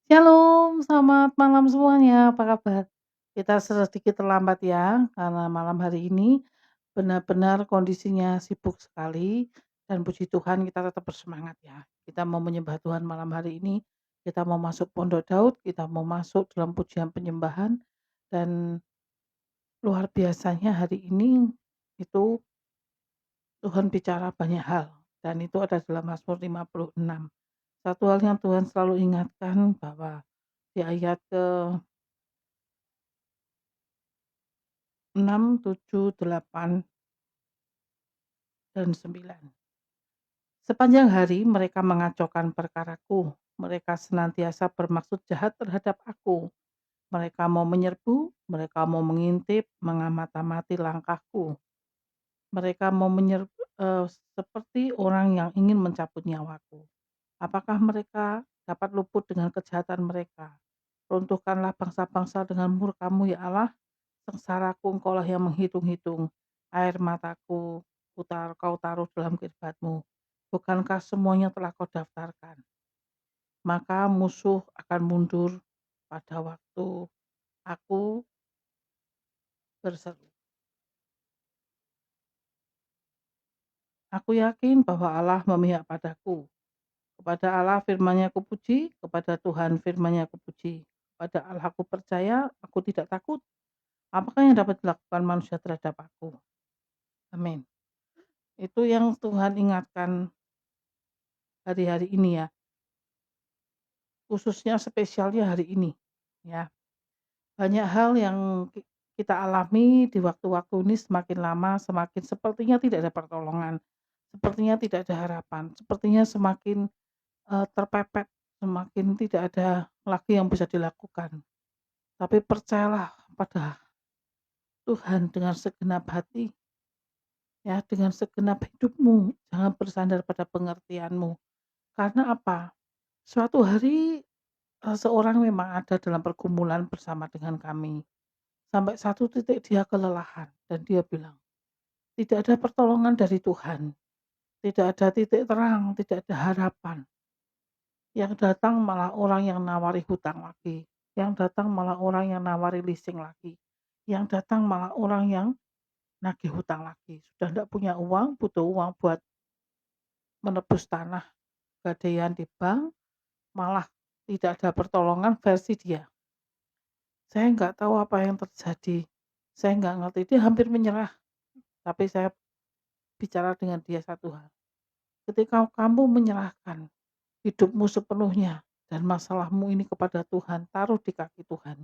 Shalom, selamat malam semuanya, apa kabar? Kita sedikit terlambat ya, karena malam hari ini benar-benar kondisinya sibuk sekali dan puji Tuhan kita tetap bersemangat ya. Kita mau menyembah Tuhan malam hari ini, kita mau masuk Pondok Daud, kita mau masuk dalam pujian penyembahan dan luar biasanya hari ini itu Tuhan bicara banyak hal dan itu ada dalam Mazmur 56. Satu hal yang Tuhan selalu ingatkan bahwa di ayat ke 6, 7, 8, dan 9. Sepanjang hari mereka mengacaukan perkaraku, mereka senantiasa bermaksud jahat terhadap aku. Mereka mau menyerbu, mereka mau mengintip, mengamati langkahku. Mereka mau menyerbu seperti orang yang ingin mencabut nyawaku. Apakah mereka dapat luput dengan kejahatan mereka? Runtuhkanlah bangsa-bangsa dengan murka-Mu ya Allah. Sengsaraku Engkaulah yang menghitung-hitung, air mataku kau taruh dalam kiribatmu. Bukankah semuanya telah kau daftarkan? Maka musuh akan mundur pada waktu aku berseru. Aku yakin bahwa Allah memihak padaku. Kepada Allah firman-Nya kupuji, kepada Tuhan firman-Nya kupuji. Kepada Allah aku percaya, aku tidak takut. Apakah yang dapat dilakukan manusia terhadap aku? Amin. Itu yang Tuhan ingatkan hari-hari ini ya. Khususnya spesialnya hari ini, ya. Banyak hal yang kita alami di waktu-waktu ini semakin lama semakin sepertinya tidak ada pertolongan, sepertinya tidak ada harapan, sepertinya semakin, terpepet, semakin tidak ada lagi yang bisa dilakukan. Tapi percayalah pada Tuhan dengan segenap hati, ya, dengan segenap hidupmu, jangan bersandar pada pengertianmu. Karena apa? Suatu hari, seorang memang ada dalam pergumulan bersama dengan kami. Sampai satu titik dia kelelahan dan dia bilang, "Tidak ada pertolongan dari Tuhan, tidak ada titik terang, tidak ada harapan. Yang datang malah orang yang nawari hutang lagi, yang datang malah orang yang nawari leasing lagi, yang datang malah orang yang nagih hutang lagi. Sudah tidak punya uang, butuh uang buat menebus tanah gadaian di bank, malah tidak ada pertolongan versi dia. Saya nggak tahu apa yang terjadi, saya nggak ngerti, dia hampir menyerah, tapi saya bicara dengan dia satu hal, ketika kamu menyerahkan hidupmu sepenuhnya dan masalahmu ini kepada Tuhan, taruh di kaki Tuhan.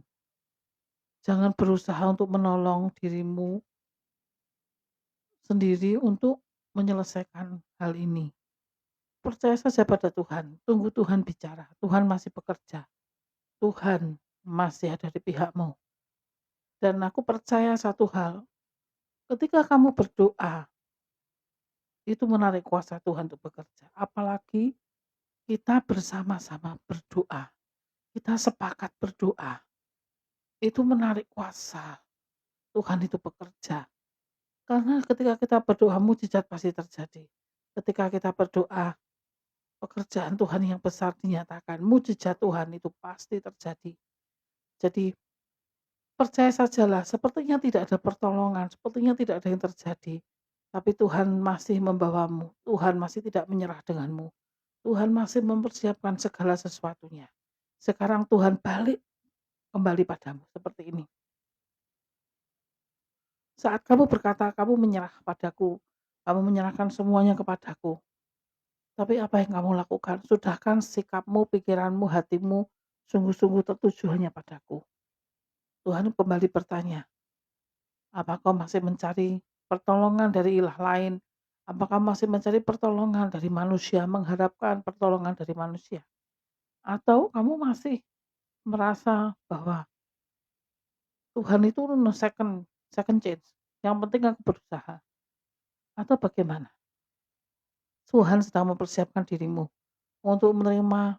Jangan berusaha untuk menolong dirimu sendiri untuk menyelesaikan hal ini. Percaya saja pada Tuhan, tunggu Tuhan bicara, Tuhan masih bekerja, Tuhan masih ada di pihakmu. Dan aku percaya satu hal, ketika kamu berdoa, itu menarik kuasa Tuhan untuk bekerja. Apalagi kita bersama-sama berdoa, kita sepakat berdoa, itu menarik kuasa Tuhan itu bekerja. Karena ketika kita berdoa mujizat pasti terjadi. Ketika kita berdoa, pekerjaan Tuhan yang besar dinyatakan, mujizat Tuhan itu pasti terjadi. Jadi percaya sajalah, sepertinya tidak ada pertolongan, sepertinya tidak ada yang terjadi. Tapi Tuhan masih membawamu, Tuhan masih tidak menyerah denganmu. Tuhan masih mempersiapkan segala sesuatunya. Sekarang Tuhan balik kembali padamu seperti ini. Saat kamu berkata, kamu menyerah padaku, kamu menyerahkan semuanya kepadaku. Tapi apa yang kamu lakukan? Sudahkan sikapmu, pikiranmu, hatimu sungguh-sungguh tertuju hanya padaku. Tuhan kembali bertanya, apa kau masih mencari pertolongan dari ilah lain? Apakah masih mencari pertolongan dari manusia, mengharapkan pertolongan dari manusia? Atau kamu masih merasa bahwa Tuhan itu second second chance, yang penting aku berusaha, atau bagaimana? Tuhan sedang mempersiapkan dirimu untuk menerima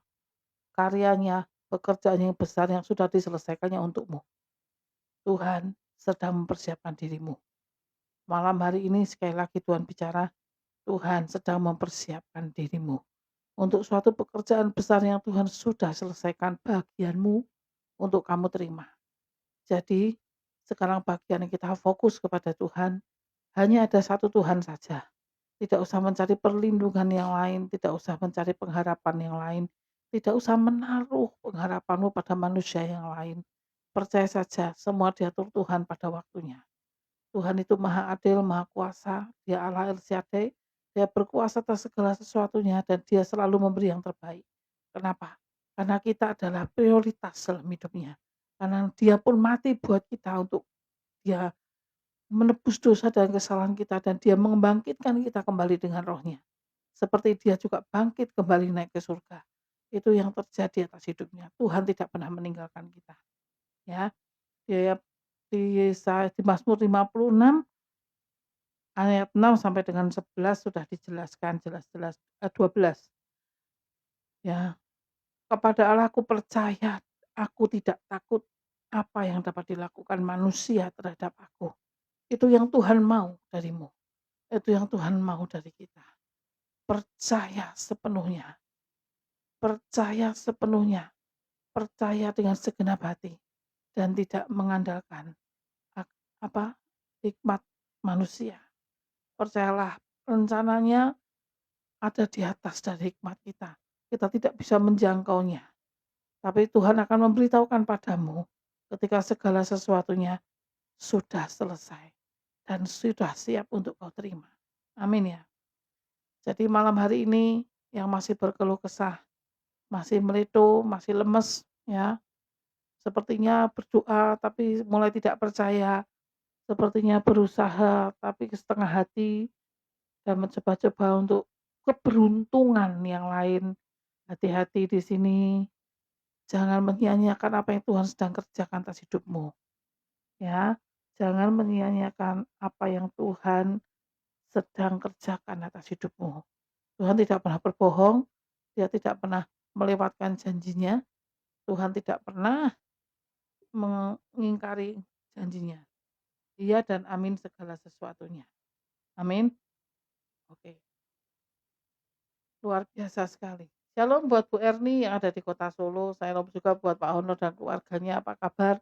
karyanya, pekerjaan yang besar yang sudah diselesaikannya untukmu. Tuhan sedang mempersiapkan dirimu. Malam hari ini sekali lagi Tuhan bicara, Tuhan sedang mempersiapkan dirimu. untuk suatu pekerjaan besar yang Tuhan sudah selesaikan, bagianmu untuk kamu terima. Jadi, sekarang bagian kita fokus kepada Tuhan, hanya ada satu Tuhan saja. Tidak usah mencari perlindungan yang lain, tidak usah mencari pengharapan yang lain, tidak usah menaruh pengharapanmu pada manusia yang lain. Percaya saja, semua diatur Tuhan pada waktunya. Tuhan itu Maha Adil, Maha Kuasa, Dia Allah El Shaddai, Dia berkuasa atas segala sesuatunya dan Dia selalu memberi yang terbaik. Kenapa? Karena kita adalah prioritas dalam hidupnya. Karena Dia pun mati buat kita untuk Dia menebus dosa dan kesalahan kita dan Dia membangkitkan kita kembali dengan rohnya. Seperti Dia juga bangkit kembali naik ke surga. Itu yang terjadi atas hidupnya. Tuhan tidak pernah meninggalkan kita. Ya, Dia di Mazmur 56 ayat 6 sampai dengan 11 sudah dijelaskan jelas-jelas 12 ya. Kepada Allahku percaya, aku tidak takut apa yang dapat dilakukan manusia terhadap aku. Itu yang Tuhan mau darimu. Itu yang Tuhan mau dari kita. Percaya sepenuhnya. Percaya sepenuhnya. Percaya dengan segenap hati dan tidak mengandalkan hikmat manusia. Percayalah, rencananya ada di atas dari hikmat kita. Kita tidak bisa menjangkaunya. Tapi Tuhan akan memberitahukan padamu ketika segala sesuatunya sudah selesai dan sudah siap untuk kau terima. Amin ya. Jadi malam hari ini yang masih berkeluh kesah, masih meleto, masih lemes ya. Sepertinya berdoa tapi mulai tidak percaya. Sepertinya berusaha tapi setengah hati dan mencoba-coba untuk keberuntungan yang lain. Hati-hati di sini, jangan menyia-nyiakan apa yang Tuhan sedang kerjakan atas hidupmu. Ya, jangan menyia-nyiakan apa yang Tuhan sedang kerjakan atas hidupmu. Tuhan tidak pernah berbohong, Dia tidak pernah melewatkan janjinya, Tuhan tidak pernah mengingkari janjinya. Iya dan amin segala sesuatunya. Amin. Oke. Luar biasa sekali. Shalom buat Bu Erni yang ada di kota Solo. Shalom juga buat Pak Honor dan keluarganya. Apa kabar?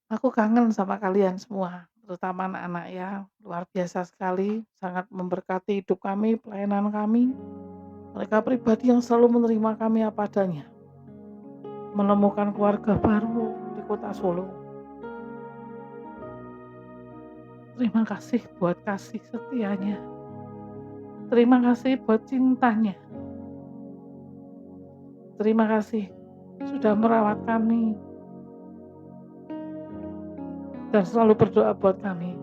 Aku kangen sama kalian semua, terutama anak-anak ya. Luar biasa sekali, sangat memberkati hidup kami, pelayanan kami. Mereka pribadi yang selalu menerima kami apa adanya. Menemukan keluarga baru di kota Solo. Terima kasih buat kasih setianya. Terima kasih buat cintanya. Terima kasih sudah merawat kami dan selalu berdoa buat kami.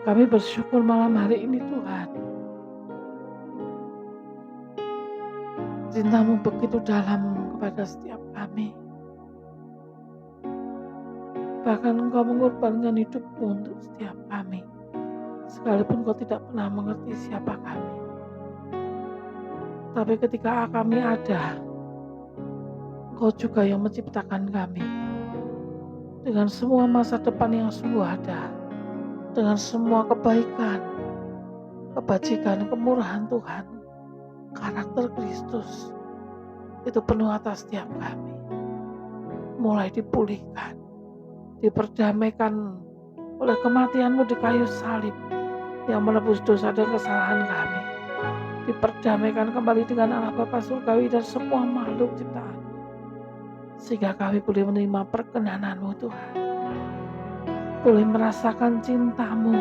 Kami bersyukur malam hari ini Tuhan. Cintamu begitu dalam kepada setiap kami. Bahkan Engkau mengorbankan hidupmu untuk setiap kami. Sekalipun Engkau tidak pernah mengerti siapa kami. Tapi ketika kami ada, Engkau juga yang menciptakan kami. Dengan semua masa depan yang sungguh ada. Dengan semua kebaikan, kebajikan, kemurahan Tuhan. Karakter Kristus itu penuh atas setiap kami. Mulai dipulihkan, diperdamaikan oleh kematian-Mu di kayu salib yang menebus dosa dan kesalahan kami. Diperdamaikan kembali dengan Allah Bapa Surgawi dan semua makhluk ciptaan. Sehingga kami boleh menerima perkenanan-Mu Tuhan. Boleh merasakan cinta-Mu,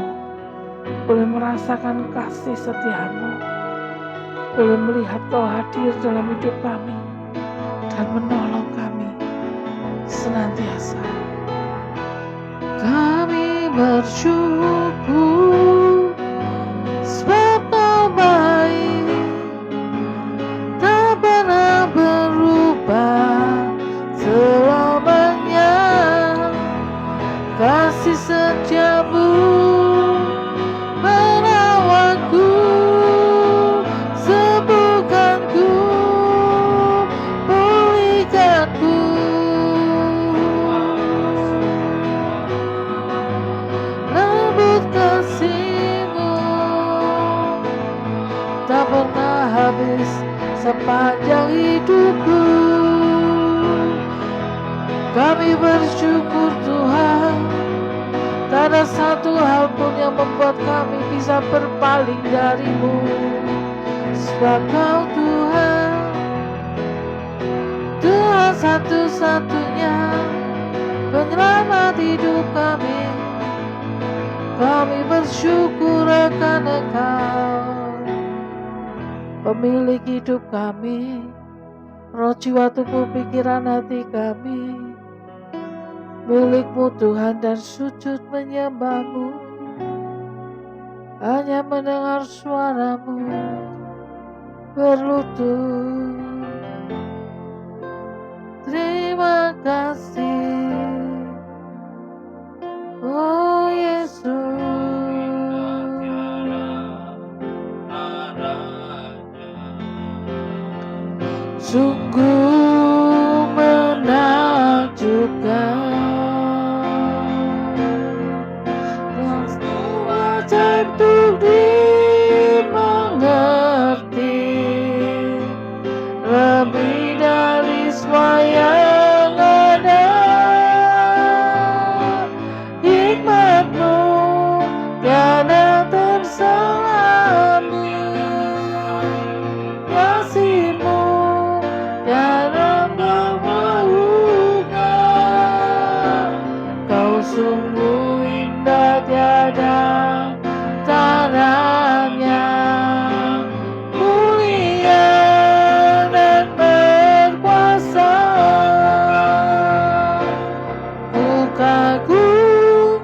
boleh merasakan kasih setia-Mu, boleh melihat Kau hadir dalam hidup kami dan menolong kami senantiasa. Kami bersyukur sebab Kau baik, tak pernah berubah selamanya. Kasih setiamu merawatku, sembuhkanku, pulihkanku. Lembut kasih habis sepanjang hidupku. Kami bersyukur Tuhan, tak ada satu hal pun yang membuat kami bisa berpaling dari-Mu. Sebab Kau Tuhan, Tuhan satu-satunya penyelamat hidup kami. Kami bersyukur akan Engkau, pemilik hidup kami, roh jiwa tubuh pikiran hati kami milik-Mu Tuhan, dan sujud menyembah-Mu, hanya mendengar suara-Mu berlutut. Terima kasih, oh Yesus. Sungguh menakjubkan, ajaib untuk dimengerti, lebih dari semua yang ada. Hikmat-Mu tiada terselami, kasih-Mu tiada bermuka. Kau sungguh indah tiada taranya, mulia dan berkuasa. Ku kagum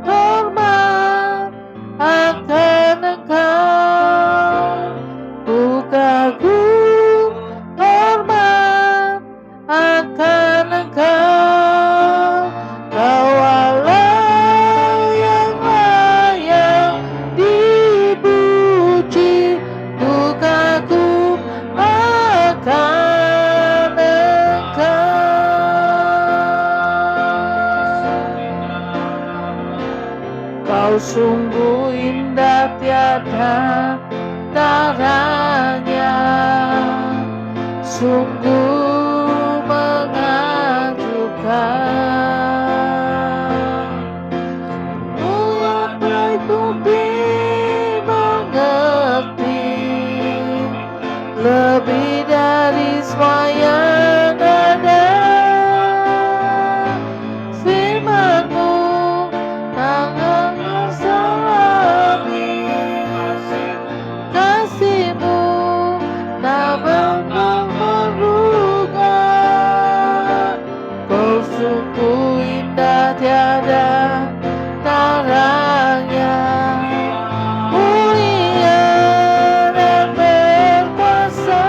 hormat akan Engkau, ku kagum hormat akan Engkau. Kau Allah yang layak dipuji, ku kagum akan Engkau. Kau sungguh indah tiada taranya, sungguh mengajukan. Apa itu dimengerti, lebih dari semua yang ada. Firman-Mu tangan bersalami, kasih-Mu tak bermuka. Kau sungguh indah tiada taranya, mulia dan berkuasa.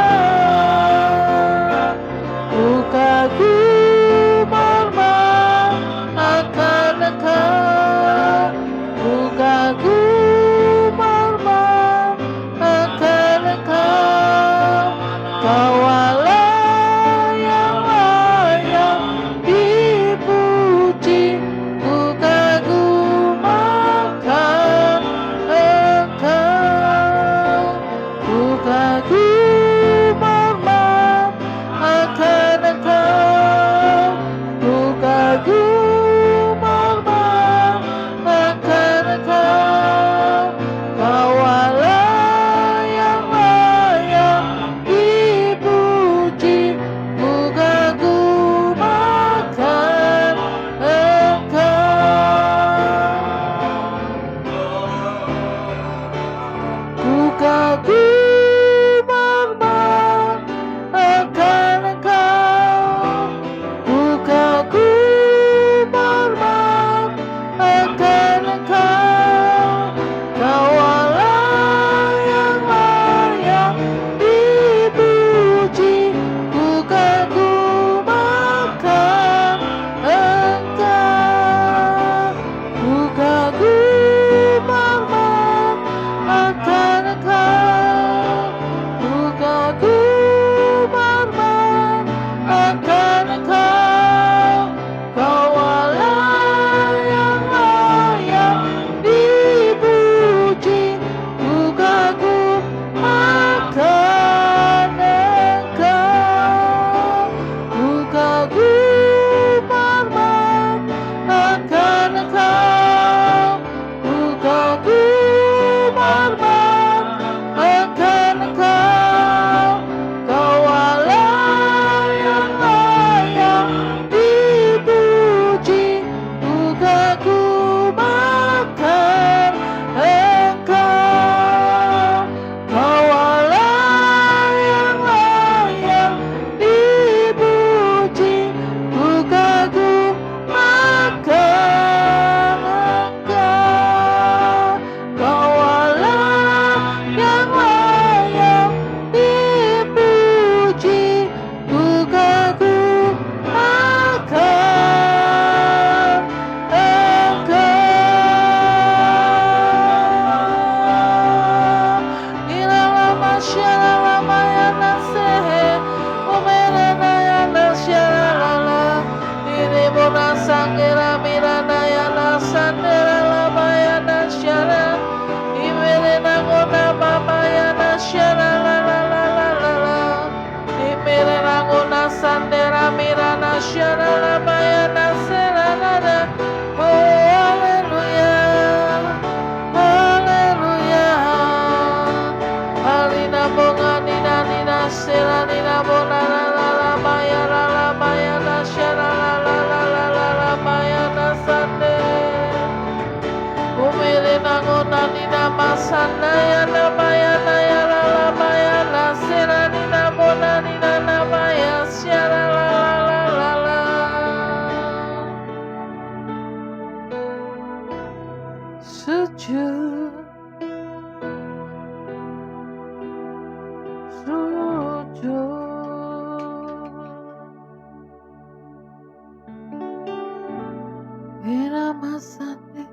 Irama sate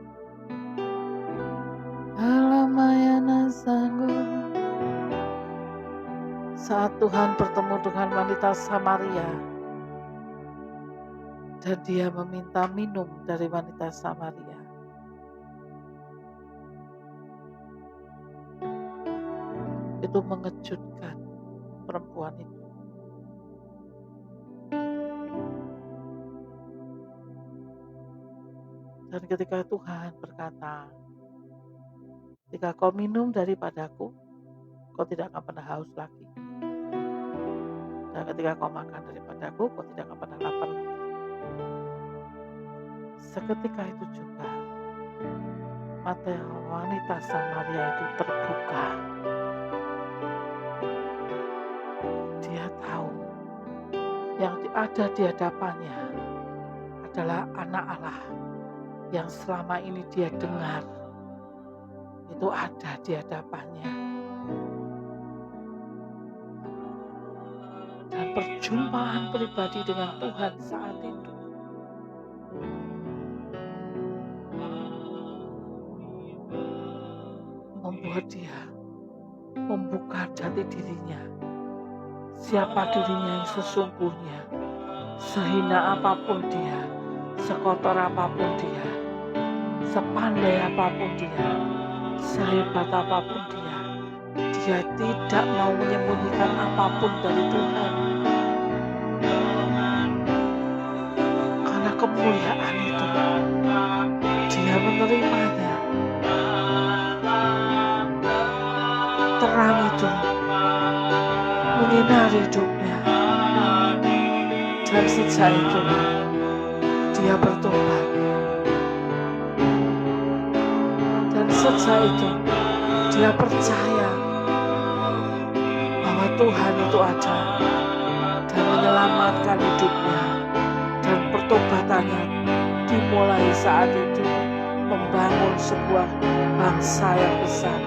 Alamayana sanggup. Saat Tuhan bertemu dengan wanita Samaria dan dia meminta minum dari wanita Samaria, itu mengejutkan perempuan itu. Dan ketika Tuhan berkata, ketika kau minum daripadaku, kau tidak akan pernah haus lagi. Dan ketika kau makan daripadaku, kau tidak akan pernah lapar lagi. Seketika itu juga mata wanita Samaria itu terbuka. Dia tahu yang ada di hadapannya adalah anak Allah yang selama ini dia dengar. Itu ada di hadapannya. Dan perjumpaan pribadi dengan Tuhan saat itu membuat dia membuka jati dirinya, siapa dirinya yang sesungguhnya, sehina apapun dia, sekotor apapun dia, sepandai apapun dia, sehebat apapun dia, dia tidak mau menyembunyikan apapun dari Tuhan. Karena kemuliaan itu, dia menerimanya. Terang itu menyinari hidupnya. Dan sejak itu, dia bertobat. Dan sejak itu, dia percaya bahwa Tuhan itu ada dan menyelamatkan hidupnya. Dan pertobatannya dimulai saat itu membangun sebuah bangsa yang besar.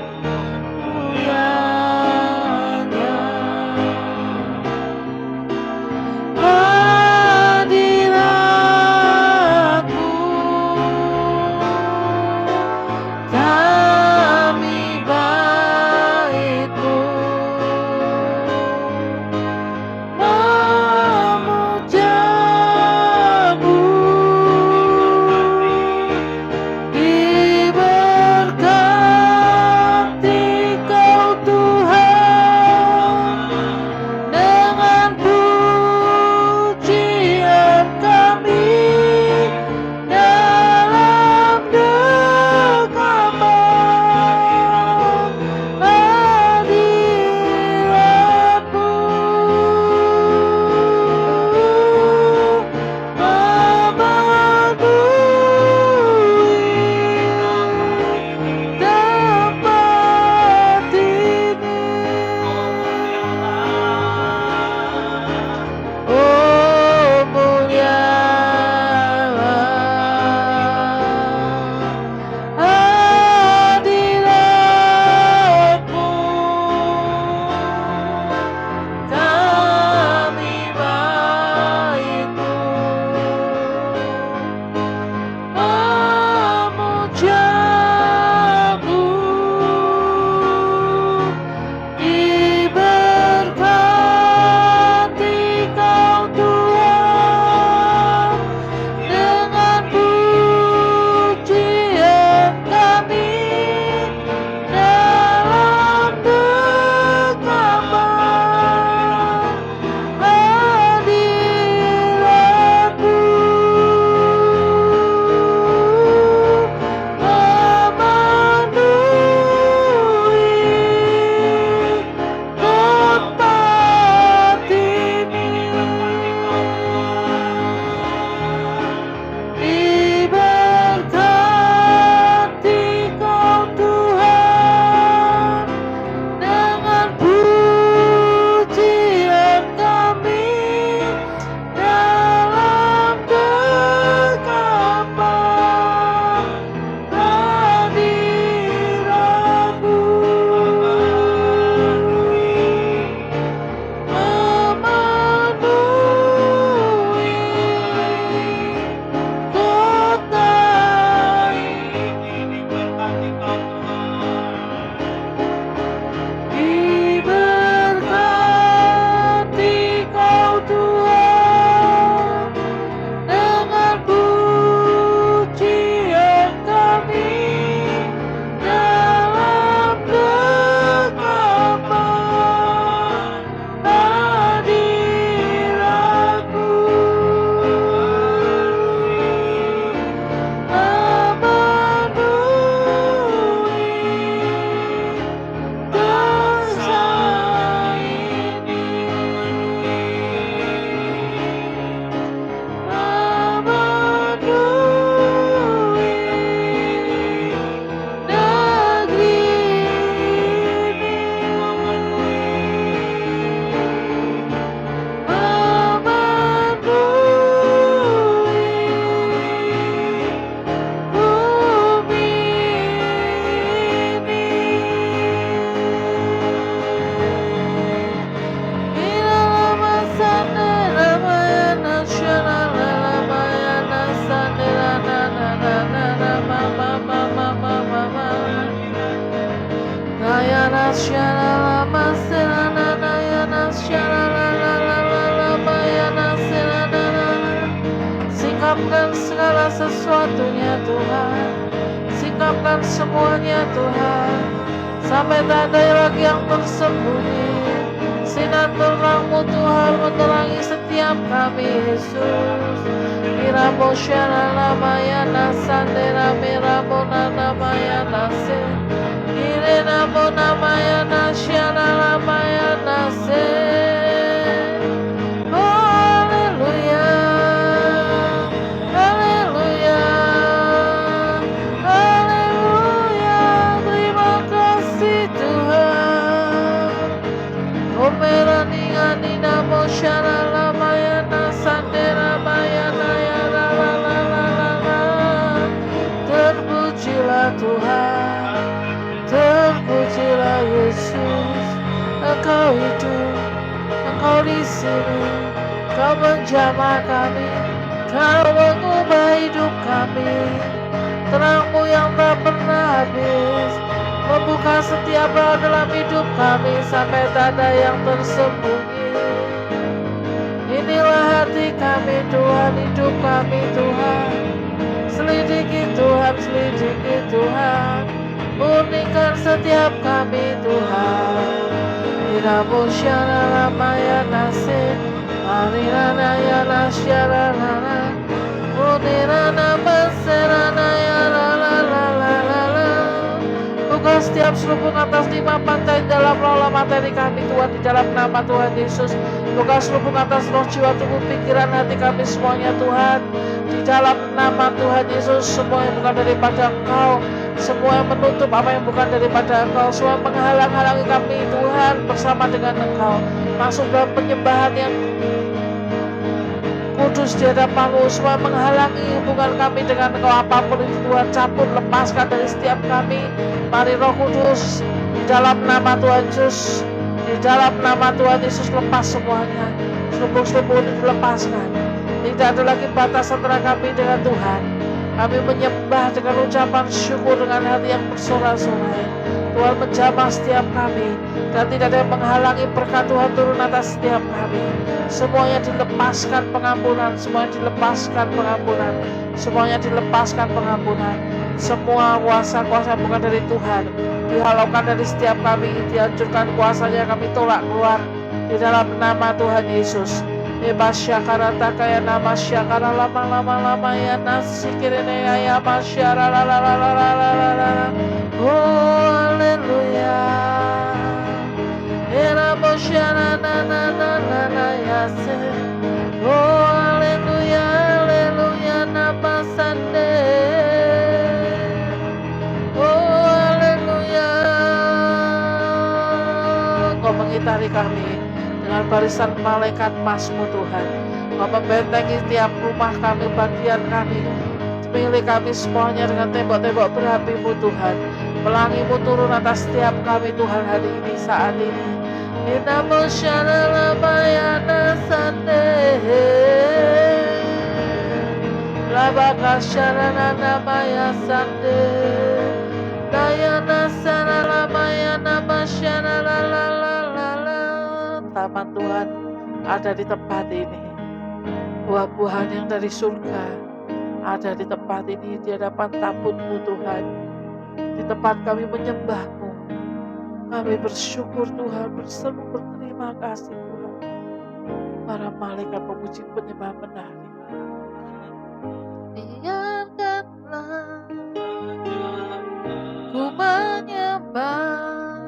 Singkapkan segala sesuatunya Tuhan, singkapkan semuanya Tuhan, sampai tak ada lagi yang tersembunyi. Sinar terangmu Tuhan menerangi setiap kami Yesus. Miramo syarala mayana sandera miramo nana mayana se. Irena mona mayana syarala mayana se. Haleluya, haleluya, haleluya. Terima kasih Tuhan. Omerani namo syarala mayana sandera mayana ya la la la la la la. Terpujilah Tuhan, terpujilah Yesus. Engkau hidup, Engkau di sini, Kau menjamah kami, Kau mengubah hidup kami. Terangmu yang tak pernah habis membuka setiap hal dalam hidup kami sampai tak ada yang tersembunyi. Inilah hati kami Tuhan, hidup kami Tuhan. Selidiki Tuhan, selidiki Tuhan. Murnikan setiap kami Tuhan. Iramu syarala maya nasir, marirana ya nasyarala, munirana maserana ya la la la la la la. Buka setiap selubung atas 5 pantai dalam roh materi kami Tuhan, di dalam nama Tuhan Yesus. Buka selubung atas roh, jiwa, tubuh, pikiran, hati kami semuanya Tuhan, di dalam nama Tuhan Yesus. Semua yang bukan daripada Engkau, semua yang menutup apa yang bukan daripada Engkau, semua yang menghalang-halangi kami Tuhan bersama dengan Engkau masuk dalam penyembahan yang kudus di hadapan-Mu. Semua menghalangi hubungan kami dengan Engkau, apapun itu Tuhan, cabut, lepaskan dari setiap kami. Mari Roh Kudus, di dalam nama Tuhan Yesus, di dalam nama Tuhan Yesus, lepas semuanya. Selubung-selubung itu lepaskan. Tidak ada lagi batas antara kami dengan Tuhan. Kami menyembah dengan ucapan syukur, dengan hati yang bersorak-sorai. Tuhan menjamah setiap kami, dan tidak ada yang menghalangi berkat Tuhan turun atas setiap kami. Semuanya dilepaskan pengampunan, semuanya dilepaskan pengampunan, semuanya dilepaskan pengampunan. Semua kuasa-kuasa bukan dari Tuhan dihalaukan dari setiap kami, dihancurkan kuasanya, kami tolak keluar di dalam nama Tuhan Yesus. Bebas syakara takaya nama syakara lama ya nasikirene ya masyara la la la la la la la. Oh haleluya. Era masyara na na na na na ya se. Oh haleluya, haleluya nama sande. Oh haleluya. Kau mengitari kami dengan barisan malaikat emas-Mu Tuhan. Kau membentengi tiap rumah kami, bagian kami, milik kami semuanya dengan tembok-tembok berapi-Mu Tuhan. Pelangi-Mu turun atas setiap kami Tuhan hari ini, saat ini. Inamo syarala bayana sande, labaka syarala namaya sande, dayana syarala bayana masyarala la la la la. Taman Tuhan ada di tempat ini. Buah-buahan yang dari surga ada di tempat ini, di hadapan tabut-Mu Tuhan. Di tempat kami menyembah-Mu, kami bersyukur Tuhan, berseru berterima kasih Tuhan. Para malaikat pemuji penyembah menari. Biarkanlah ku menyembah,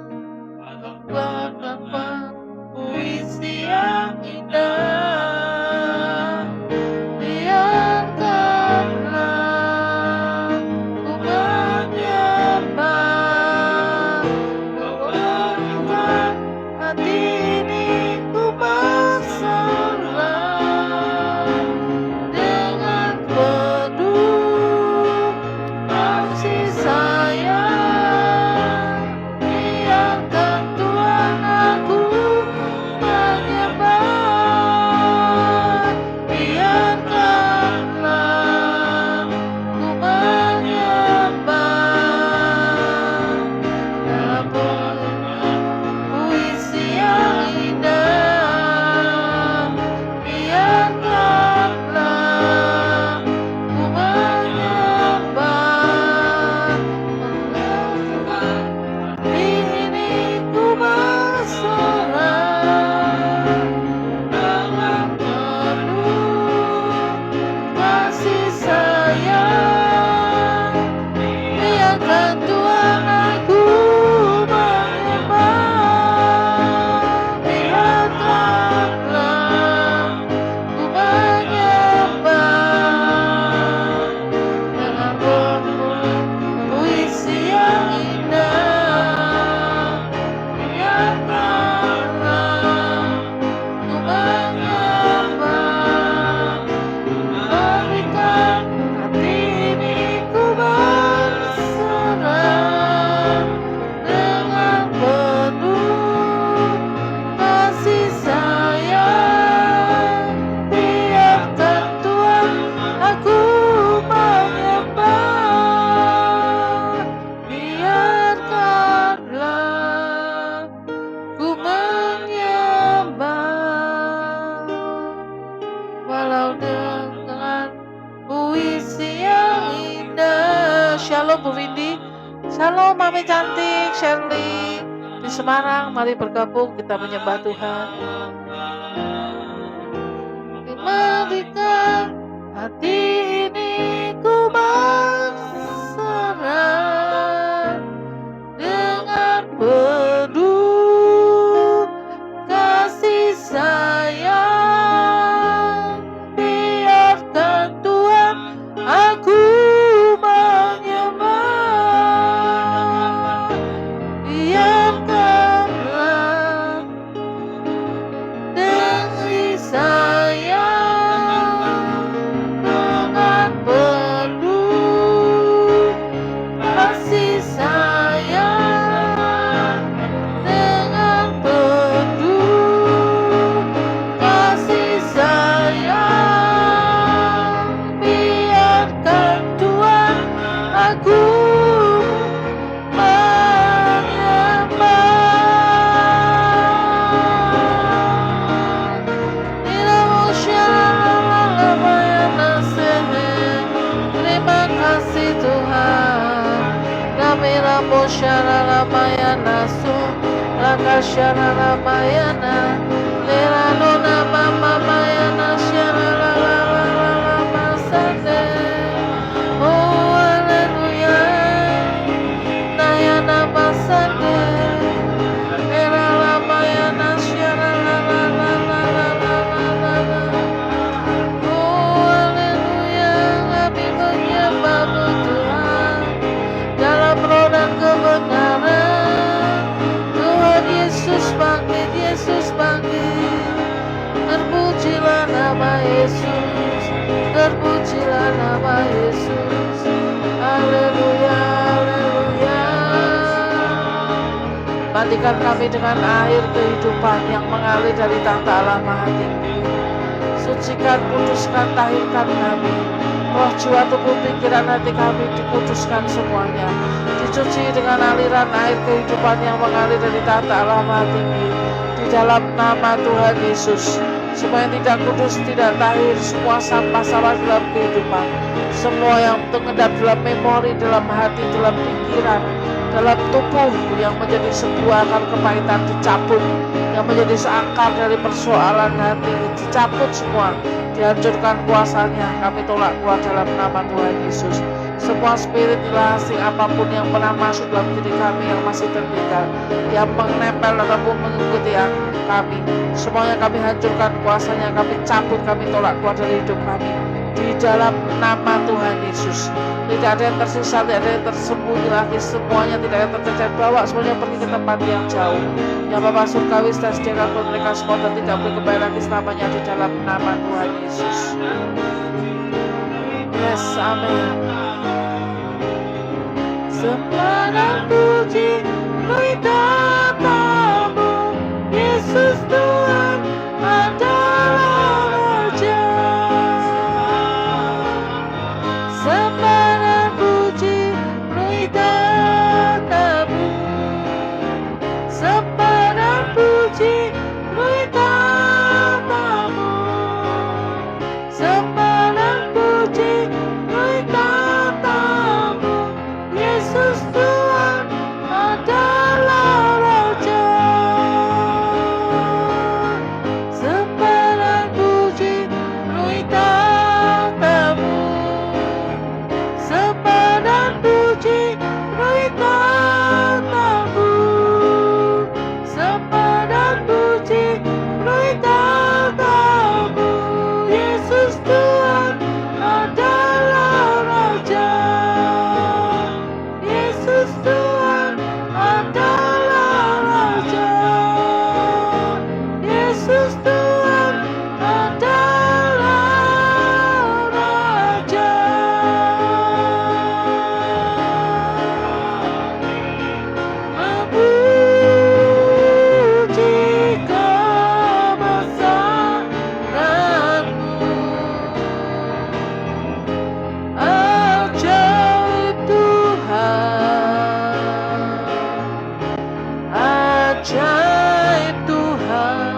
membuatkan puisi yang indah. Biarkanlah ku menyembah, membuatkan hati ini ku bersorak dengan penuh kasih sayang. Bu Windy. Shalom Mami cantik, Shirley. Di Semarang, mari bergabung kita menyembah Tuhan. Dimatikan hati ini ku berserah dengan penuh kasih sayang. Biarkan Tuhan aku menyembah. Biarkanlah kasih sayang dengan penuh kasih sayang dengan penuh kasih sayang. Biarkan Tuhan aku terima kasih Tuhan. Namira Boshara Ramayana Su Rakashara Ramayana Lera Lona Mama Mayana Shara Rama Sate. Oh haleluya Nayana Masate Lera Ramayana Shara Rama. Oh haleluya kami menyembahmu Tuhan dalam roh dan kebenaran. Tuhan Yesus bangkit, Yesus bangkit. Terpujilah nama Yesus, terpujilah nama Yesus. Haleluya, haleluya. Mandikan kami dengan air kehidupan yang mengalir dari tahta Allah Maha Tinggi. Sucikan, kuduskan, tahirkan kami. Roh, jiwa, tubuh, pikiran, hati kami dikuduskan semuanya. Dicuci dengan aliran air kehidupan yang mengalir dari tahta Allah Maha Tinggi. Di dalam nama Tuhan Yesus. Semua yang tidak kudus, tidak tahir, semua sampah-sampah dalam kehidupan. Semua yang mengendap dalam memori, dalam hati, dalam pikiran, dalam tubuh yang menjadi sebuah akar kepahitan dicabut. Yang menjadi seakar dari persoalan hati dicabut semua, dihancurkan kuasanya. Kami tolak keluar dalam nama Tuhan Yesus. Semua spirit asing apapun yang pernah masuk dalam diri kami yang masih tertinggal, yang menempel ataupun mengikuti kami, semuanya kami hancurkan kuasanya. Kami cabut, kami tolak keluar dari hidup kami di dalam nama Tuhan Yesus. Tidak ada yang tersisa, tidak ada yang tersembunyi lagi. Semuanya tidak ada yang tercecer, bawa semuanya pergi ke tempat yang jauh. Yang Bapa surgawi dan sediakan untuk mereka semua dan tidak boleh kembali lagi selamanya di dalam nama Tuhan Yesus. Yes, amin. Sembah dan puji beritamu, Yesus Tuhan adalah Raja. Sembah dan puji beritamu, sembah dan puji beritamu, sembah dan puji beritamu, Yesus Tuhan adalah Raja. Sembah dan puji beritamu, sembah dan puji beritamu, sembah dan puji beritamu, Yesus Tuhan adalah Raja. Yesus Tuhan adalah Raja. Yesus Tuhan adalah Raja. Memuji kebesaran-Mu, ajaib Tuhan, ajaib Tuhan.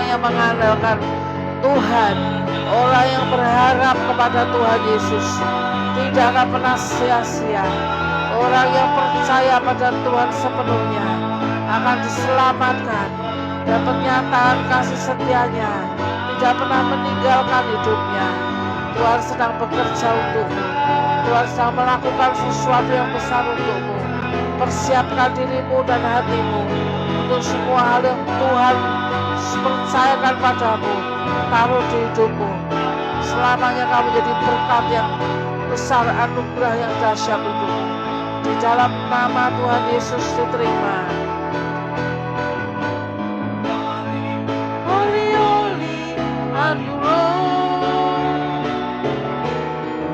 orang yang mengandalkan Tuhan, orang yang berharap kepada Tuhan Yesus tidak akan pernah sia-sia. Orang yang percaya pada Tuhan sepenuhnya akan diselamatkan, dan pernyataan kasih setianya tidak pernah meninggalkan hidupnya. Tuhan sedang bekerja untukmu. Tuhan sedang melakukan sesuatu yang besar untukmu. Persiapkan dirimu dan hatimu untuk semua hal yang Tuhan percayakan padamu. Taruh di hidupmu. Selamanya kamu jadi berkat yang besar, anugerah yang dahsyat untukmu. Di dalam nama Tuhan Yesus diterima. Holy, holy are you, Lord.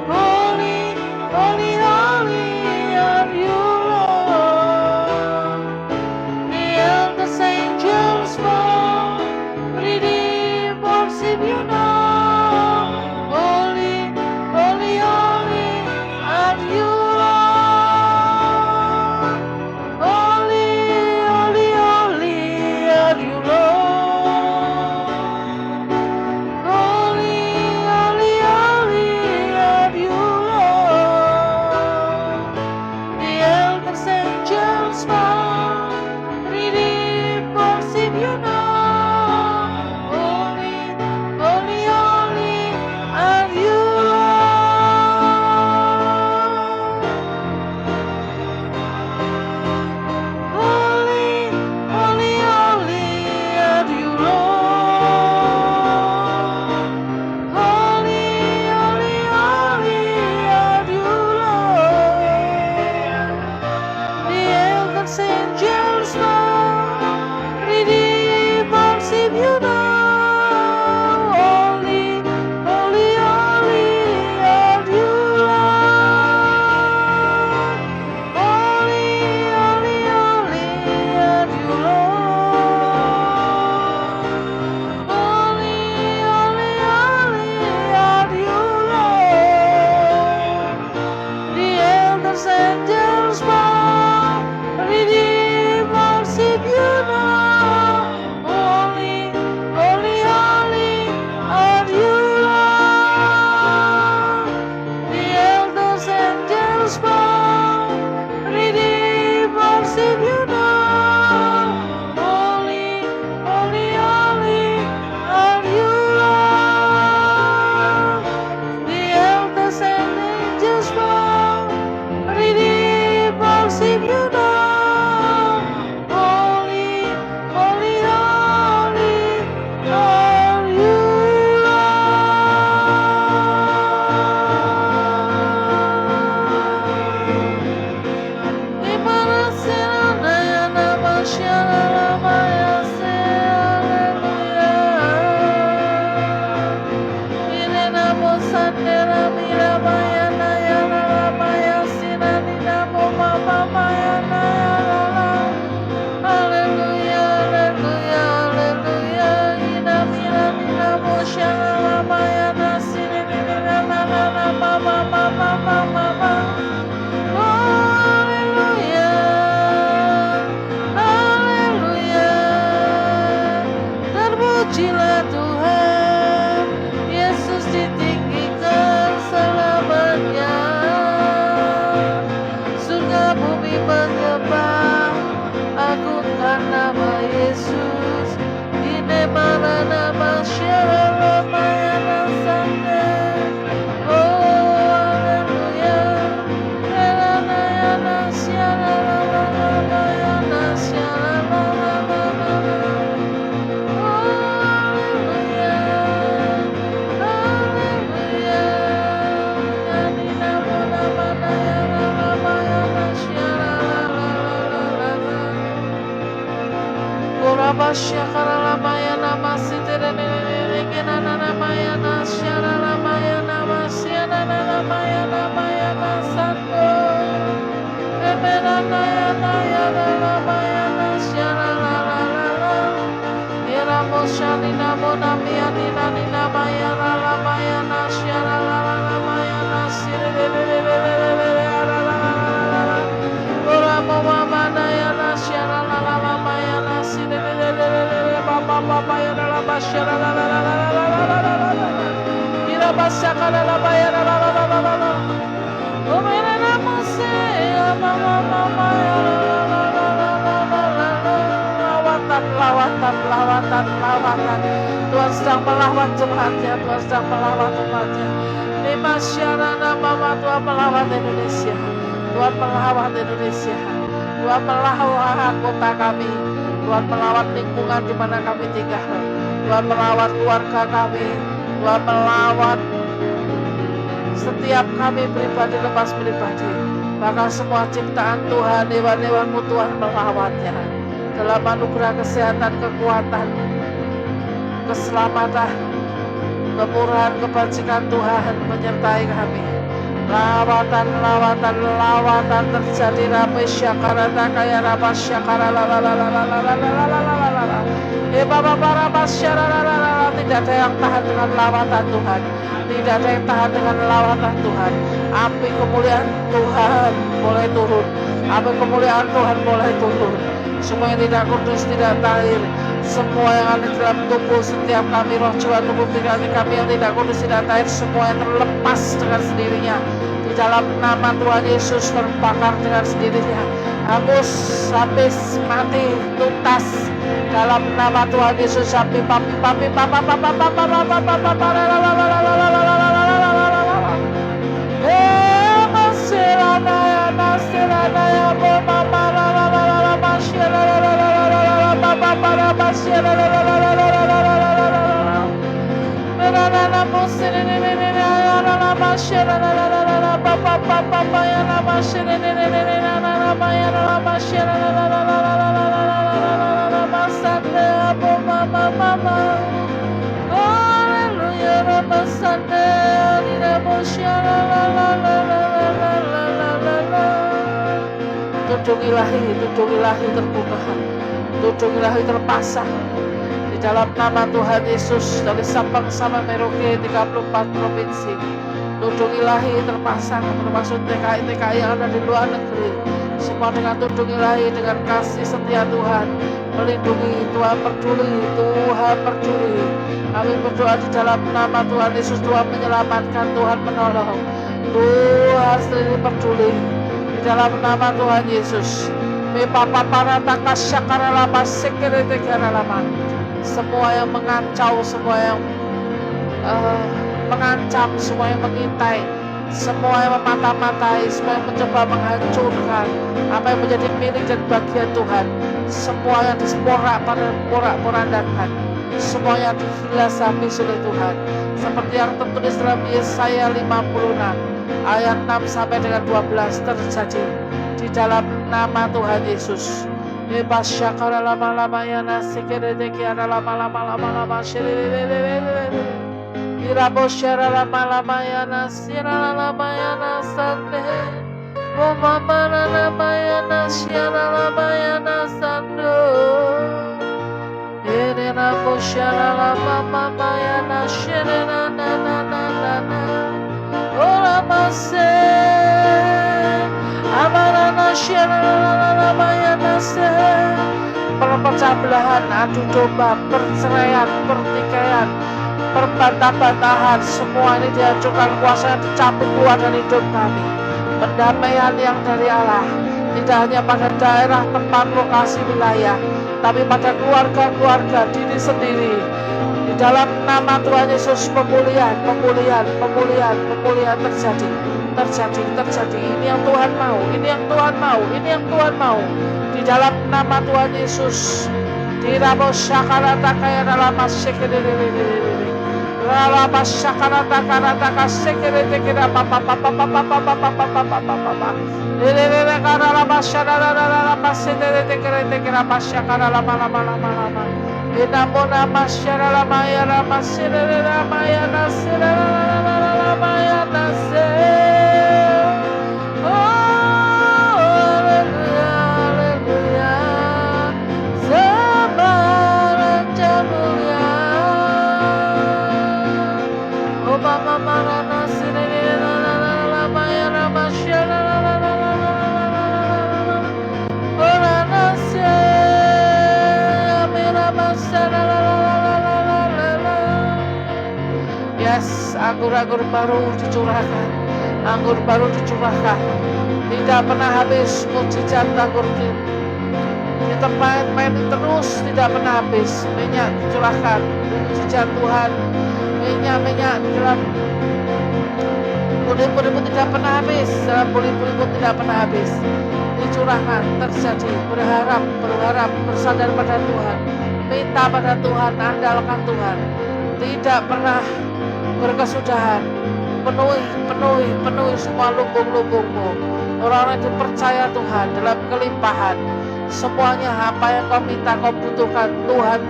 Holy, holy, holy are you, Lord. The elders, angels fall, redeem, worship you now. Holy, holy, holy are you, Lord. Holy, holy, holy are you, Lord. Holy, holy, holy are you, Lord. The elders, angels bow, redeem, worship you now. Holy, holy, holy are you, Lord. Holy, holy, holy are you, Lord. Holy, holy, holy are you, Lord. The elders, angels bow, redeem, worship you now. Holy, holy, holy are you, Lord. Holy, holy, holy are you, Lord. Holy, holy, holy are you, Lord. The elders, angels bow, redeem, worship you now. Holy, holy, holy are you, Lord. The elders, angels bow, redeem, worship you now. Holy, holy, holy are you, Lord. The elders and angels bow, redeem, worship you now. Holy, holy, holy are you, terpujilah Tuhan, Yesus ditinggikan selamanya. Surga bumi menyembah, agungkan nama Yesus. Di mana nama Shalom Sande. Oh haleluya. Haleluya. Basya karala maya nama sitere nene kena nana maya nasya nana maya nama sya nana maya nama ya nasando remena naya naya nana maya nasya nana nana ira moshani namo namia nina nina maya nana maya nasya nana nana maya nasire ora mama naya nasya nana nana maya nasire lawatan. Tuhan sedang melawat jemaatnya, Tuhan sedang melawat umatnya. Masyarakat Mama, Tuhan melawat Indonesia, Tuhan melawat Indonesia, Tuhan melawat kota kami, Tuhan melawat lingkungan di mana kami tinggal, Tuhan melawat keluarga kami, Tuhan melawat setiap kami pribadi lepas pribadi, bahkan semua ciptaan Tuhan, hewan-hewanmu Tuhan melawatnya dalam anugerah kesehatan, kekuatan, keselamatan, kemurahan, kebajikan Tuhan menyertai kami. Lawatan terjadi. Rapi syakarata kaya rapi syakara tidak ada yang tahan dengan lawatan Tuhan. Tidak ada yang tahan dengan lawatan Tuhan. Api kemuliaan Tuhan mulai turun. Api kemuliaan Tuhan mulai turun. Semua yang tidak kudus, tidak tahir, semua yang ada dalam tubuh setiap kami, roh jiwa tubuh pikiran kami yang tidak kudus, tidak tahir, semua yang terlepas dengan sendirinya di dalam nama Tuhan Yesus terbakar dengan sendirinya, hangus, habis, mati, tuntas dalam nama Tuhan Yesus. Sapi papi papi papa papa papa papa papa Tudung ilahi terbuka, tudung ilahi terpasang di dalam nama Tuhan Yesus dari Sabang sampai Merauke 34 provinsi. Tudung ilahi terpasang termasuk TKI yang ada di luar negeri, semua dengan tudung ilahi, dengan kasih setia Tuhan melindungi. Tuhan peduli, Tuhan peduli. Kami berdoa di dalam nama Tuhan Yesus. Tuhan menyelamatkan, Tuhan menolong, Tuhan sendiri peduli di dalam nama Tuhan Yesus. Semua yang mengacau, semua yang mengancam, semua yang mengintai, semua yang memata-matai, semua yang mencoba menghancurkan apa yang menjadi milik dan bagian Tuhan, semua yang diporak-porandakan, semua yang dihilas habis oleh Tuhan, seperti yang tertulis dalam Yesaya 56 ayat 6 sampai dengan 12 terjadi di dalam nama Tuhan Yesus. Bebas syakara lama-lama ya nasikredeki ada lama-lama syirere. Irabo syara lama-lama ya nasira lama ya nasande. O mama lama ya nasyara lama ya nasando. Ere rabo syara lama ya nasyere na na na na na na. Ora mase amarana syara ya nase. Perpecah belahan, adu domba, perceraian, pertikaian, perbantah-bantahan, semua ini dihancurkan, kuasa yang dicabut keluar dari hidup kami. Pendamaian yang dari Allah, tidak hanya pada daerah, tempat, lokasi, wilayah, tapi pada keluarga-keluarga, diri sendiri. Di dalam nama Tuhan Yesus, pemulihan terjadi. Ini yang Tuhan mau, ini yang Tuhan mau. Di dalam nama Tuhan Yesus. Di rabo syakarata kaya dalam masyikiri. Ralaba syakarata karata kasekere tekira papa. Lele karala masyarara masedere tekira pasyakara lama. Inamona masyarara mayara masedere mayana serara mayana se. Ora nase, amira masara. anggur-anggur baru dicurahkan, anggur baru dicurahkan. Tidak pernah habis mujizat anggur di tempat ini terus, tidak pernah habis. Minyak dicurahkan, mujizat Tuhan, minyak dalam pun tidak pernah habis, dalam puli-puli pun tidak pernah habis. Dicurahkan, terjadi, berharap, bersandar pada Tuhan, minta pada Tuhan, andalkan Tuhan. Tidak pernah berkesudahan. Penuhi semua lubung-lubungmu. Orang-orang yang dipercaya Tuhan dalam kelimpahan. Semuanya apa yang kau minta, kau butuhkan, Tuhan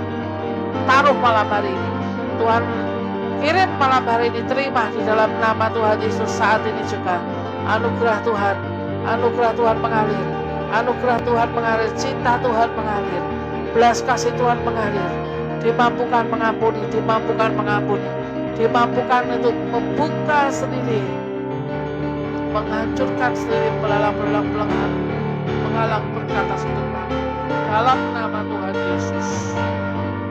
taruh malam hari ini. Tuhan kirim malam hari ini, terima di dalam nama Tuhan Yesus saat ini juga. Anugerah Tuhan mengalir. Anugerah Tuhan mengalir, cinta Tuhan mengalir, belas kasih Tuhan mengalir. Dimampukan mengampuni, dimampukan untuk membuka sendiri, menghancurkan sendiri belalang menghalang berkat atas Tuhan. Dalam nama Tuhan Yesus.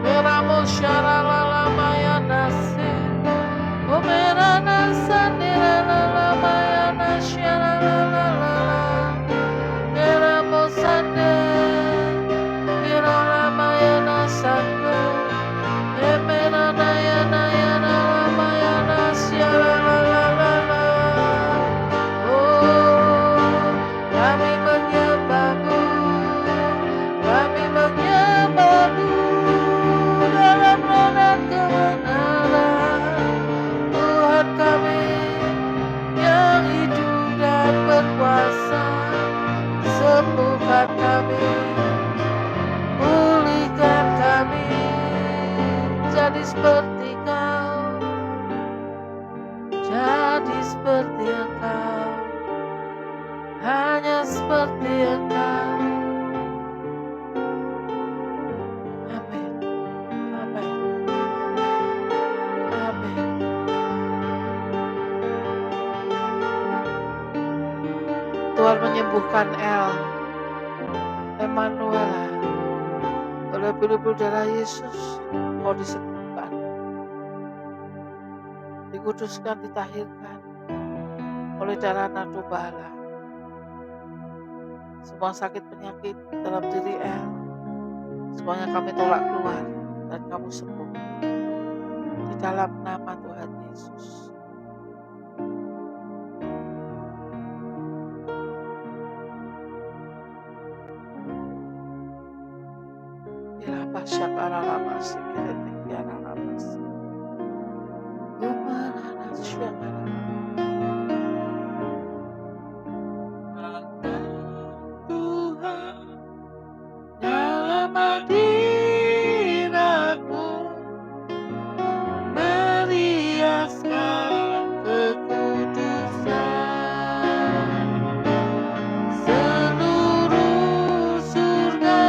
Meramu syaralala maya nasi, umerana sandiralala maya nasyaralala, meramu sande, kirala maya nasandu, emerana yana maya nasyaralala. Oh, kami menyembahmu dalam roda kebenaran. Tuhan kami yang hidup dan berkuasa, sembuhkan kami, pulihkan kami, jadi seperti Kau, jadi seperti Engkau, hanya seperti Engkau. Amin, amin, amin. Tuhan menyembuhkan Emanuela. Oleh bulu-bulu darah Yesus, kau disembuhkan, dikuduskan, ditahirkan oleh darah Anak Domba Allah. Semua sakit penyakit dalam diri semuanya kami tolak keluar dan kamu sembuh di dalam nama Tuhan Yesus. Dalam hadiratmu meriaskan kekudusan, seluruh surga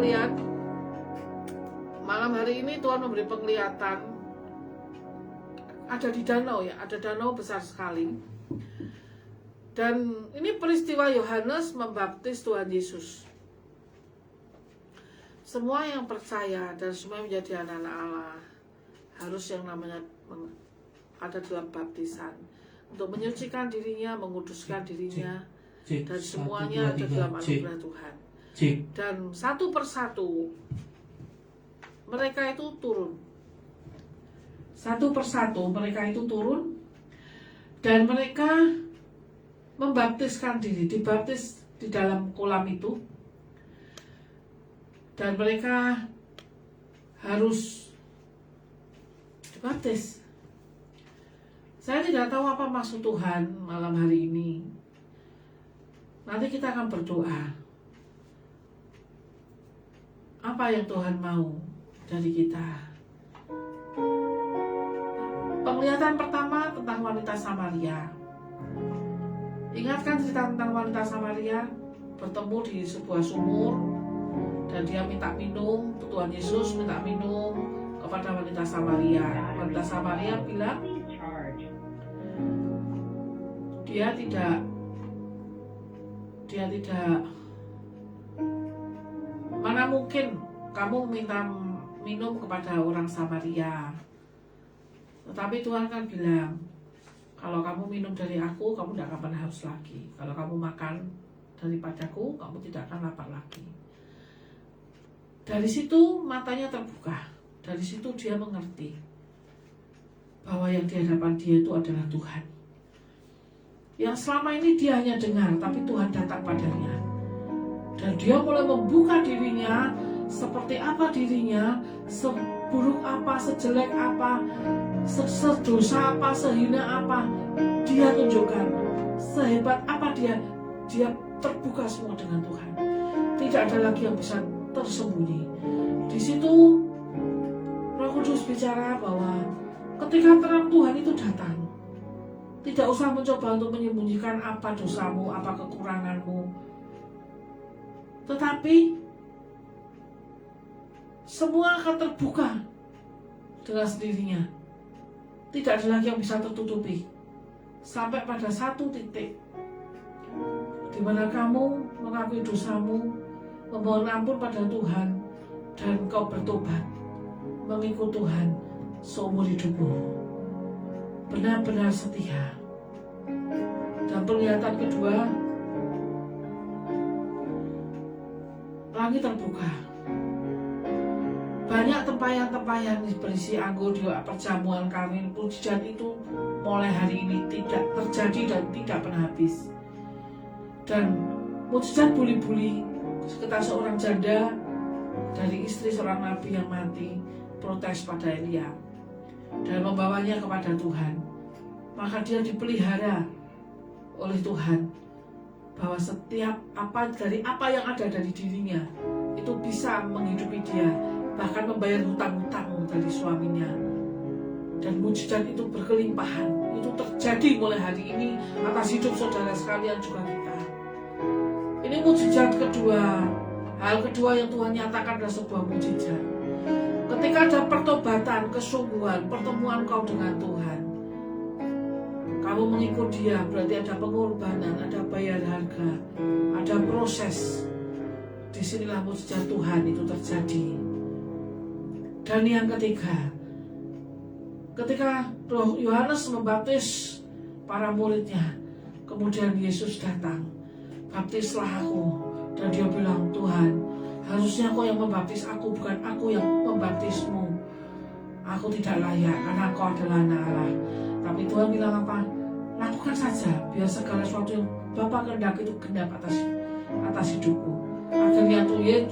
sekalian, malam hari ini Tuhan memberi penglihatan. Ada di danau ya, ada danau besar sekali. Dan ini peristiwa Yohanes membaptis Tuhan Yesus. Semua yang percaya dan semua yang menjadi anak-anak Allah harus yang namanya ada dalam baptisan untuk menyucikan dirinya, menguduskan dirinya, dan semuanya ada dalam anugerah Tuhan. Dan satu persatu mereka itu turun. Satu persatu mereka itu turun dan mereka membaptiskan diri, dibaptis di dalam kolam itu. Dan mereka harus dibaptis. Saya tidak tahu apa maksud Tuhan malam hari ini. Nanti kita akan berdoa. Apa yang Tuhan mau dari kita? Penglihatan pertama tentang wanita Samaria. Ingatkan cerita tentang wanita Samaria bertemu di sebuah sumur dan dia minta minum. Tuhan Yesus minta minum kepada wanita Samaria. Wanita Samaria bilang dia tidak mana mungkin kamu minta minum kepada orang Samaria. Tetapi Tuhan kan bilang, kalau kamu minum dari aku, kamu tidak akan pernah haus lagi. Kalau kamu makan daripadaku, kamu tidak akan lapar lagi. Dari situ matanya terbuka. Dari situ dia mengerti bahwa yang di hadapan dia itu adalah Tuhan. Yang selama ini dia hanya dengar, tapi Tuhan datang padanya. Dan dia mulai membuka dirinya, seperti apa dirinya, seburuk apa, sejelek apa, sedosa apa, sehina apa, dia tunjukkan. Sehebat apa dia terbuka semua dengan Tuhan. Tidak ada lagi yang bisa tersembunyi. Di situ Roh Kudus bicara bahwa ketika terang Tuhan itu datang, tidak usah mencoba untuk menyembunyikan apa dosamu, apa kekuranganmu, tetapi semua akan terbuka dengan sendirinya. Tidak ada lagi yang bisa tertutupi. Sampai pada satu titik di mana kamu mengakui dosamu, memohon ampun pada Tuhan, dan kau bertobat mengikut Tuhan seumur hidupmu, benar-benar setia. Dan penglihatan kedua, langit terbuka. Banyak tempayan-tempayan berisi anggur di perjamuan kawin. Mujizat itu mulai hari ini tidak terjadi dan tidak pernah habis. Dan mujizat buli-buli sekitar seorang janda dari istri seorang nabi yang mati protes pada Elia dan membawanya kepada Tuhan. Maka dia dipelihara oleh Tuhan, bahwa setiap dari apa yang ada dari dirinya itu bisa menghidupi dia, bahkan membayar hutang-hutang dari suaminya. Dan mujizat itu berkelimpahan. Itu terjadi mulai hari ini atas hidup saudara sekalian, juga kita. Ini mujizat kedua. Hal kedua yang Tuhan nyatakan adalah sebuah mujizat. Ketika ada pertobatan, kesungguhan, pertemuan kau dengan Tuhan, kamu mengikut dia, berarti ada pengorbanan, ada bayar harga, ada proses. Disinilah mujizat Tuhan itu terjadi. Dan yang ketiga, ketika Roh Yohanes membaptis para muridnya, kemudian Yesus datang, baptislah aku. Dan dia bilang, Tuhan, harusnya kau yang membaptis aku, bukan aku yang membaptismu. Aku tidak layak karena kau adalah anak Allah. Tapi Tuhan bilang apa? Lakukan saja, biar segala sesuatu yang Bapa kehendaki itu genap atas hidupku. Akhirnya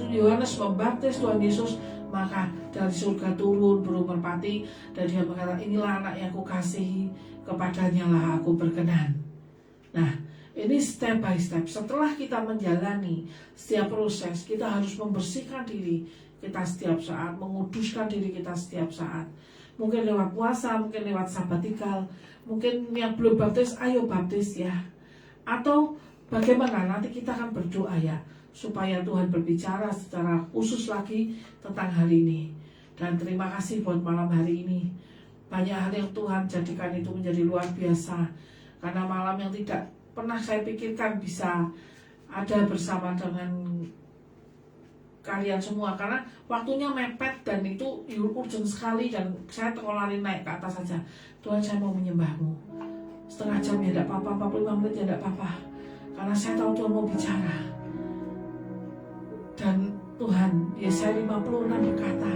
Yohanes membaptis Tuhan Yesus, maka dari surga turun burung merpati, dan dia berkata, inilah anak yang kukasihi, kepadanya lah aku berkenan. Nah, ini step by step. Setelah kita menjalani setiap proses, kita harus membersihkan diri kita setiap saat, menguduskan diri kita setiap saat. Mungkin lewat puasa, mungkin lewat sabatikal, mungkin yang belum baptis, ayo baptis ya. Atau Bagaimana nanti kita akan berdoa ya, supaya Tuhan berbicara secara khusus lagi tentang hari ini. Dan terima kasih buat malam hari ini. Banyak hal yang Tuhan jadikan itu menjadi luar biasa. Karena malam yang tidak pernah saya pikirkan bisa ada bersama dengan kalian semua. Karena waktunya mepet dan itu urgent sekali. Dan saya lari naik ke atas saja. Tuhan, saya mau menyembahmu. Setengah jam ya tidak apa-apa, 45 menit ya tidak apa-apa. Karena saya tahu Tuhan mau bicara. Dan Tuhan, Yesaya 56 berkata,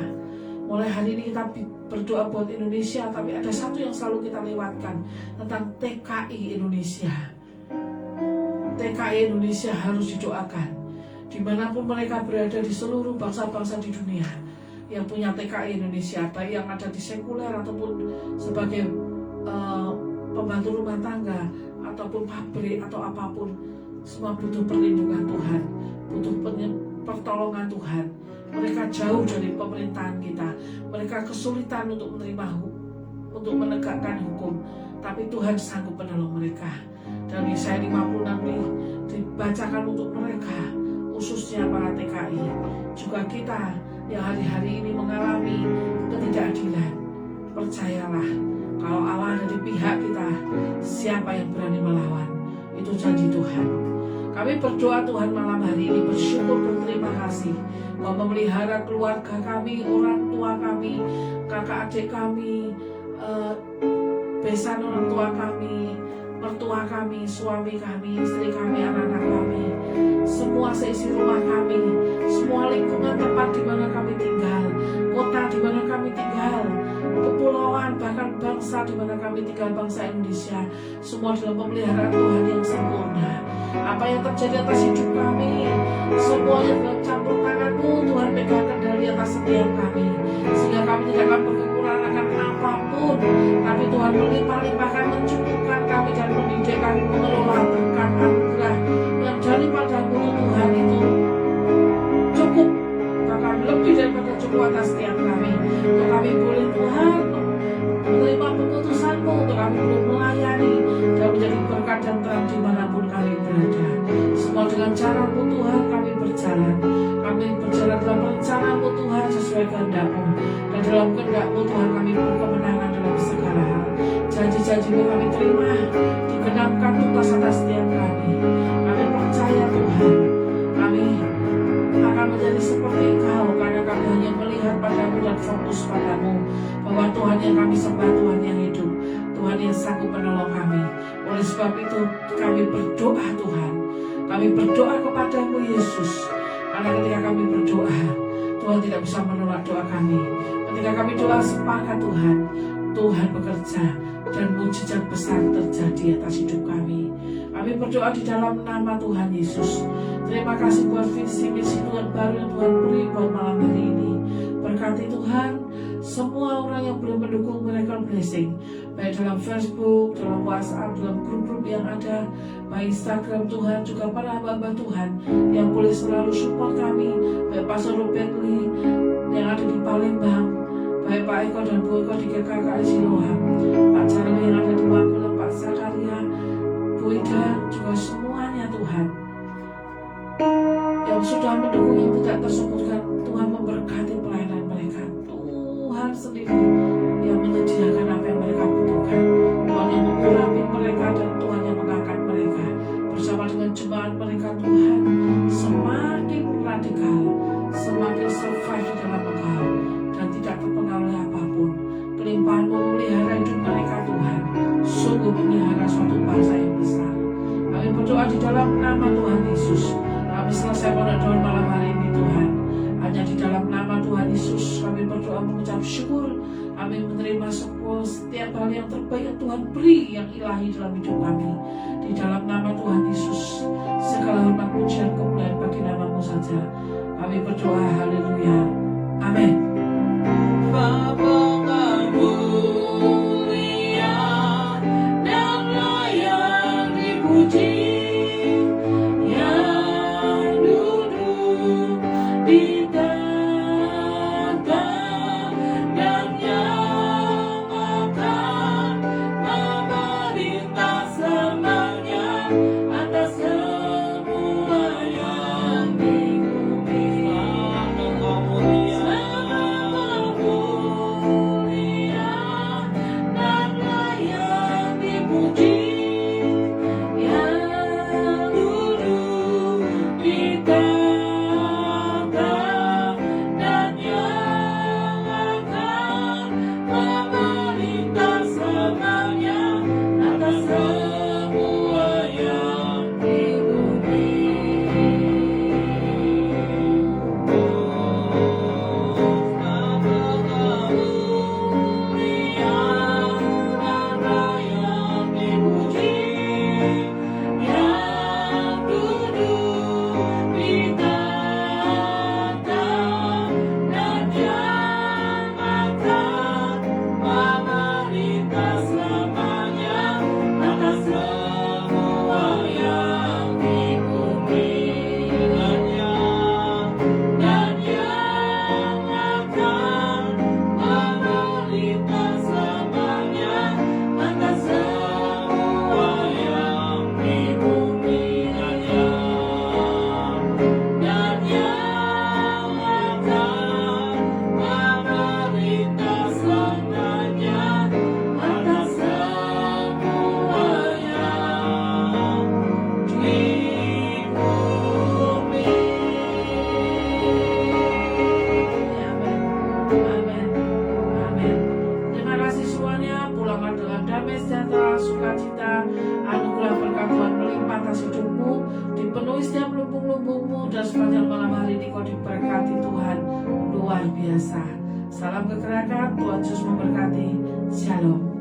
mulai hari ini kita berdoa buat Indonesia, tapi ada satu yang selalu kita lewatkan, tentang TKI Indonesia. TKI Indonesia harus didoakan. Dimanapun mereka berada di seluruh bangsa-bangsa di dunia yang punya TKI Indonesia, baik yang ada di sekuler ataupun sebagai pembantu rumah tangga ataupun pabrik atau apapun, semua butuh perlindungan Tuhan, butuh pertolongan Tuhan. Mereka jauh dari pemerintahan kita, mereka kesulitan untuk menerima untuk menegakkan hukum, tapi Tuhan sanggup menolong mereka. Dan Yesaya 56 ini dibacakan untuk mereka, khususnya para TKI, juga kita yang hari-hari ini mengalami ketidakadilan. Percayalah, kalau Allah ada di pihak kita, siapa yang berani melawan? Itu janji Tuhan. Kami berdoa Tuhan malam hari ini, bersyukur, berterima kasih bahwa memelihara keluarga kami, orang tua kami, kakak adik kami, besan orang tua kami, mertua kami, suami kami, istri kami, anak-anak kami, semua seisi rumah kami, semua lingkungan tempat di mana kami tinggal, kota di mana kami tinggal, kepulauan, bahkan bangsa di mana kami tinggal, bangsa Indonesia, semua dalam pemeliharaan Tuhan yang sempurna. Apa yang terjadi atas hidup kami, semuanya dalam campur tangan-Mu, Tuhan, pegang kendali atas setiap kami, sehingga kami tidak akan berkekurangan akan apapun, tapi Tuhan melimpah-limpahkan, mencukupkan kami dan mendidik kami mengelola berkat anugerah yang daripada-Mu Tuhan itu cukup, bahkan lebih daripada cukup atas setiap kami. Untuk kami boleh Tuhan menerima keputusan-Mu, untuk kami boleh melayani dan menjadi berkat dan terang dimanapun kami berada. Semua dengan cara-Mu Tuhan kami berjalan dalam rencana-Mu Tuhan sesuai kehendak-Mu, dan dalam kehendak-Mu Tuhan kami berkemenangan dalam segala hal. Janji-janji-Mu kami terima, digenapkan tuntas atas setiap kami. Kami percaya Tuhan, kami akan menjadi seperti Engkau, karena kami hanya melihat padamu dan fokus padamu, bahwa Tuhan yang kami sembah, Tuhan yang hidup, Tuhan yang sanggup menolong kami. Oleh sebab itu kami berdoa Tuhan, kami berdoa kepadamu Yesus, karena ketika kami berdoa, Tuhan tidak bisa menolak doa kami. Ketika kami doa sepakat Tuhan, Tuhan bekerja dan mujizat besar terjadi atas hidup kami. Kami berdoa di dalam nama Tuhan Yesus. Terima kasih buat visi misi Tuhan baru yang Tuhan beri buat malam hari ini. Berkati Tuhan semua orang yang belum mendukung Miracle Blessing, baik dalam Facebook, dalam WhatsApp, dalam grup-grup yang ada, baik Instagram Tuhan, juga para hamba-hamba Tuhan yang boleh selalu support kami, baik Pastor Robert Lee yang ada di Palembang, baik Pak Eko dan Bu Eko di GKKI Siloam, Pak Jarwo yang ada di Magelang, Pak Zakaria, Bu Ida, juga semuanya Tuhan yang sudah mendukung, yang tidak tersebutkan. Tuhan memberkati pelayanan mereka. Tuhan sendiri yang menyediakan apa yang mereka butuhkan. Tuhan yang mengurapi mereka, dan Tuhan yang mengangkat mereka bersama dengan jemaat mereka. Tuhan semakin radikal, semakin survive di dalam Engkau, dan tidak terpengaruh oleh apapun. Kelimpahan-Mu memelihara hidup mereka Tuhan, sungguh memelihara suatu bangsa yang besar. Kami berdoa di dalam nama Tuhan Yesus. Kami selesai berdoa malam hari ini Tuhan, hanya di dalam nama Tuhan Yesus kami berdoa mengucap syukur. Kami menerima setiap hal yang terbaik yang Tuhan beri, yang ilahi dalam hidup kami. Di dalam nama Tuhan Yesus, segala hormat pujian kemuliaan bagi nama-Mu saja. Kami berdoa, haleluya, amin. Bapa mulia dan layak dipuji, di tahta dan yang akan memerintah selamanya atas memenuhi setiap lumbung-lumbungmu, dan sepanjang malam hari ini kau diberkati Tuhan luar biasa. Salam kekerakan, Tuhan Yesus memberkati. Shalom.